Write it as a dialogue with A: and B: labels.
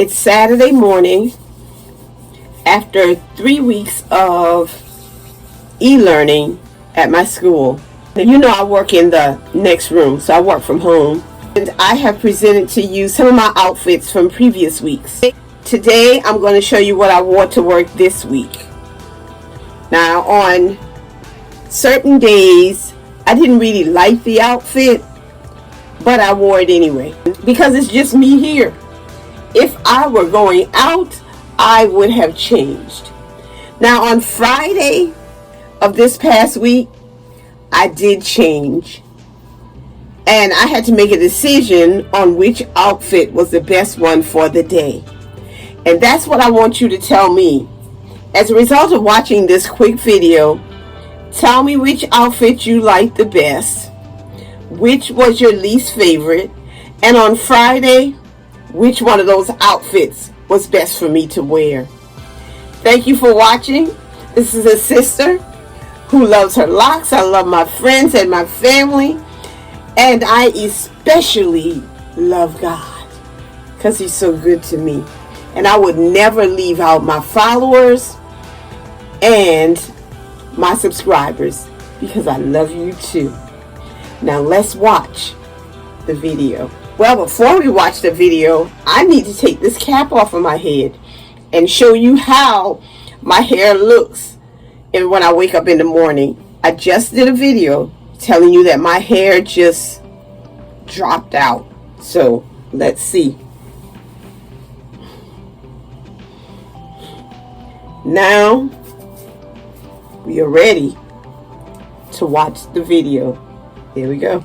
A: It's Saturday morning after 3 weeks of e-learning at my school. Now, you know I work in the next room, so I work from home. And I have presented to you some of my outfits from previous weeks. Today I'm going to show you what I wore to work this week. Now, on certain days I didn't really like the outfit, but I wore it anyway because it's just me here. If I were going out, I would have changed. Now, on Friday of this past week, I did change, and I had to make a decision on which outfit was the best one for the day. And that's what I want you to tell me. As a result of watching this quick video, tell me which outfit you liked the best, which was your least favorite, and on Friday, which one of those outfits was best for me to wear. Thank you for watching. This is a sister who loves her locks. I love my friends and my family, and I especially love God because He's so good to me. And I would never leave out my followers and my subscribers because I love you too. Now let's watch the video. Well, before we watch the video, I need to take this cap off of my head and show you how my hair looks and when I wake up in the morning. I just did a video telling you that my hair just dropped out. So let's see. Now we are ready to watch the video. Here we go.